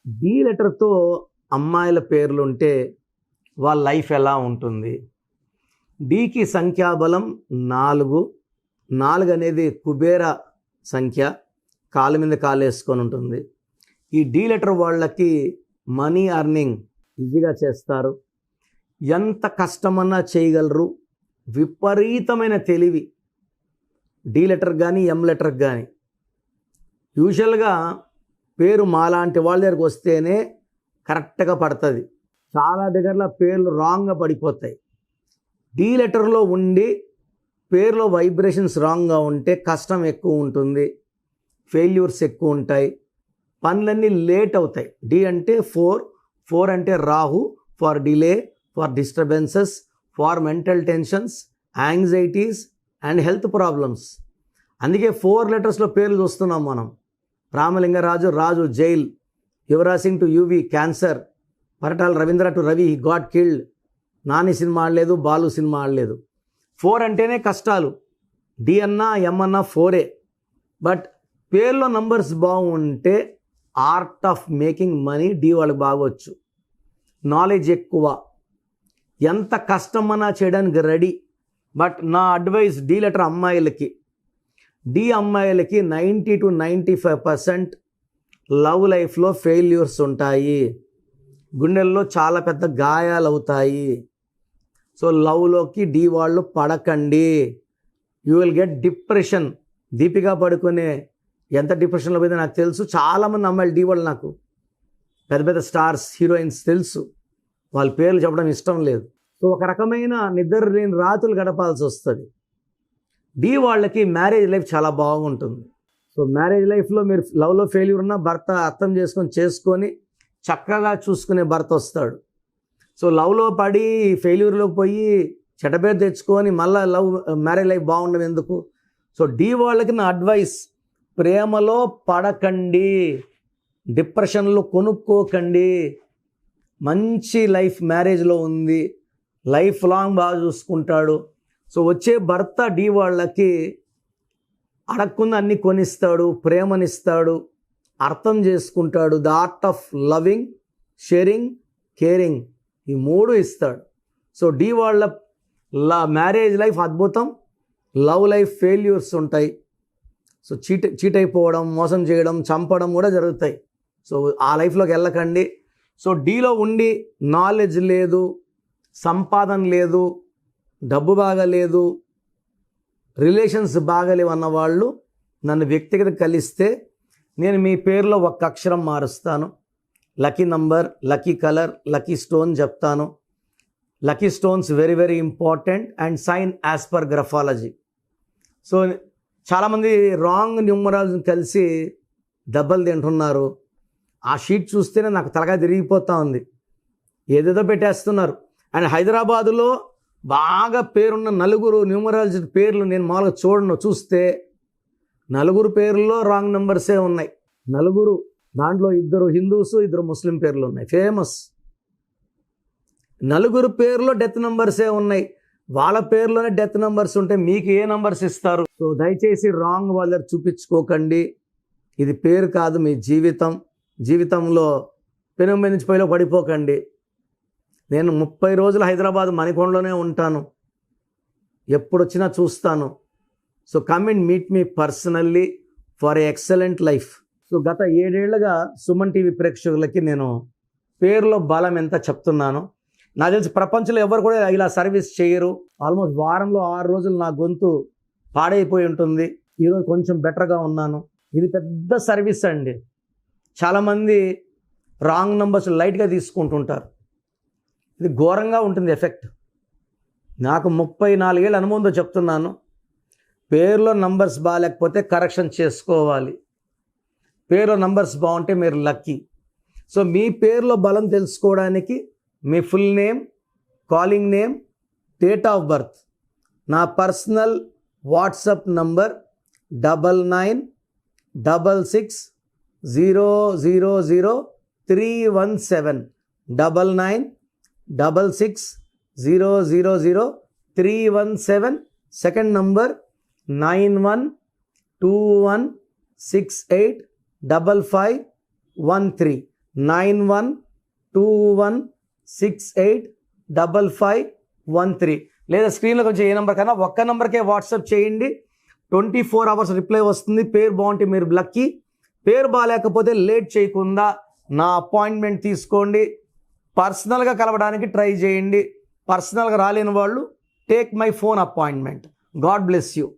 D లెటర్తో అమ్మాయిల పేర్లుంటే వాళ్ళ life ఎలా ఉంటుంది? డికి సంఖ్యాబలం 4. 4 అనేది కుబేర సంఖ్య, కాలు మీద కాలేసుకొని ఉంటుంది. ఈ డి లెటర్ వాళ్ళకి మనీ అర్నింగ్ ఈజీగా చేస్తారు, ఎంత కష్టమన్నా చేయగలరు, విపరీతమైన తెలివి డి లెటర్ కానీ ఎం లెటర్ కానీ. యూజువల్గా పేరు మాలాంటి వాళ్ళ దగ్గరికి వస్తేనే కరెక్ట్గా పడుతుంది. చాలా దగ్గరలో పేర్లు రాంగ్గా పడిపోతాయి. డి లెటర్లో ఉండి పేరులో వైబ్రేషన్స్ రాంగ్గా ఉంటే కష్టం ఎక్కువ ఉంటుంది, ఫెయిల్యూర్స్ ఎక్కువ ఉంటాయి, పనులన్నీ లేట్ అవుతాయి. డి అంటే 4 అంటే Rahu, for delay, for disturbances, for mental tensions, anxieties and health problems. అందుకే 4 లెటర్స్లో పేర్లు చూస్తున్నాం మనం. Ramalingaraju, Raju jail, Yuvraj Singh to Yuvi cancer, Paritala Ravindra to Ravi he got killed, Nani cinema ఆడలేదు, బాలు సినిమా ఆడలేదు. 4 అంటేనే కష్టాలు. డి అన్నా ఎం అన్నా 4. బట్ పేర్లో నంబర్స్ బాగుంటే art of making money D వాళ్ళకి బాగొచ్చు. నాలెడ్జ్ ఎక్కువ, ఎంత కష్టమన్నా చేయడానికి రెడీ. బట్ నా అడ్వైస్ డి లెటర్ అమ్మాయిలకి, డి అమ్మాయిలకి 90 to 95% లవ్ లైఫ్లో ఫెయిల్యూర్స్ ఉంటాయి, గుండెల్లో చాలా పెద్ద గాయాలు అవుతాయి. సో లవ్లోకి డి వాళ్ళు పడకండి, you will get depression. Deepika పడుకునే ఎంత డిప్రెషన్లో పోయిందో నాకు తెలుసు. చాలామంది అమ్మాయిలు డి వాళ్ళు నాకు పెద్ద పెద్ద స్టార్స్, హీరోయిన్స్ తెలుసు, వాళ్ళ పేర్లు చెప్పడం ఇష్టం లేదు. సో ఒక రకమైన నిద్ర లేని రాత్రులు గడపాల్సి వస్తుంది. డి వాళ్ళకి మ్యారేజ్ లైఫ్ చాలా బాగుంటుంది. సో మ్యారేజ్ లైఫ్లో మీరు లవ్లో ఫెయిల్యూర్ ఉన్నా భర్త అర్థం చేసుకొని చక్కగా చూసుకునే భర్త వస్తాడు. సో లవ్లో పడి ఫెయిల్యూర్లోకి పోయి చెడ్డపేరు తెచ్చుకొని మళ్ళీ మ్యారేజ్ లైఫ్ బాగుండదు ఎందుకు? సో డి వాళ్ళకి నా అడ్వైస్, ప్రేమలో పడకండి, డిప్రెషన్లో కొనుక్కోకండి. మంచి లైఫ్ మ్యారేజ్లో ఉంది, లైఫ్ లాంగ్ బాగా చూసుకుంటాడు. సో వచ్చే భర్త డి వాళ్ళకి అడగకుండా అన్ని కొనిస్తాడు, ప్రేమనిస్తాడు, అర్థం చేసుకుంటాడు. The art of loving, sharing, caring, ఈ 3 ఇస్తాడు. సో డి వాళ్ళ మ్యారేజ్ లైఫ్ అద్భుతం, లవ్ లైఫ్ ఫెయిల్యూర్స్ ఉంటాయి. సో చీట్ అయిపోవడం, మోసం చేయడం, చంపడం కూడా జరుగుతాయి. సో ఆ లైఫ్లోకి వెళ్ళకండి. సో డీలో ఉండి నాలెడ్జ్ లేదు, సంపాదన లేదు, డబ్బు బాగాలేదు, రిలేషన్స్ బాగాలేవు అన్నవాళ్ళు నన్ను వ్యక్తిగత కలిస్తే నేను మీ పేరులో ఒక అక్షరం మారుస్తాను, lucky number, lucky colour, lucky stone చెప్తాను. Lucky stones very very important and sign as per graphology. So చాలామంది రాంగ్ న్యూమరాలజీ కలిసి దెబ్బలు తింటున్నారు. ఆ షీట్ చూస్తేనే నాకు తలగా తిరిగిపోతూ ఉంది, ఏదేదో పెట్టేస్తున్నారు. అండ్ హైదరాబాదులో బాగా పేరున్న 4 న్యూమరాలజీ పేర్లు నేను మామూలుగా చూస్తే 4 పేర్లలో రాంగ్ నెంబర్సే ఉన్నాయి. 4, దాంట్లో 2 హిందూస్, 2 ముస్లిం పేర్లు ఉన్నాయి, ఫేమస్. 4 పేర్లో డెత్ నెంబర్సే ఉన్నాయి. వాళ్ళ పేర్లోనే డెత్ నెంబర్స్ ఉంటే మీకు ఏ నెంబర్స్ ఇస్తారు? సో దయచేసి రాంగ్ వాళ్ళ దగ్గర చూపించుకోకండి. ఇది పేరు కాదు, మీ జీవితం. జీవితంలో పెను మీద నుంచి పైలో పడిపోకండి. నేను 30 రోజులు హైదరాబాద్ మణికొండలోనే ఉంటాను, ఎప్పుడు వచ్చినా చూస్తాను. So come and meet me personally for a excellent life. So గత 7 ఏళ్లుగా సుమన్ టీవీ ప్రేక్షకులకి నేను పేరులో బలం ఎంత చెప్తున్నాను. నాకు తెలిసి ప్రపంచంలో ఎవరు కూడా ఇలా సర్వీస్ చేయరు. ఆల్మోస్ట్ వారంలో 6 రోజులు నా గొంతు పాడైపోయి ఉంటుంది, ఈరోజు కొంచెం బెటర్గా ఉన్నాను. ఇది పెద్ద సర్వీస్ అండి. చాలామంది రాంగ్ నెంబర్స్ లైట్గా తీసుకుంటుంటారు, ఇది ఘోరంగా ఉంటుంది ఎఫెక్ట్. నాకు 34 ఏళ్ళ అనుభవంతో చెప్తున్నాను, పేరులో నంబర్స్ బాగాలేకపోతే కరెక్షన్ చేసుకోవాలి, పేరులో నంబర్స్ బాగుంటే మీరు లక్కీ. సో మీ పేరులో బలం తెలుసుకోవడానికి మీ full name, calling name, date of birth, నా personal WhatsApp number 9966000317 9966000317. Second number 9121685513. 9121685513 లేదా స్క్రీన్లో కొంచెం ఏ నెంబర్ కన్నా ఒక్క నెంబర్కే వాట్సాప్ చేయండి. 24 hours రిప్లై వస్తుంది. పేరు బాగుంటే మీరు లక్కీ, పేరు బాగాలేకపోతే లేట్ చేయకుండా నా అపాయింట్మెంట్ తీసుకోండి. పర్సనల్గా కలవడానికి ట్రై చేయండి. పర్సనల్గా రాలేని వాళ్ళు take my phone appointment. God bless you.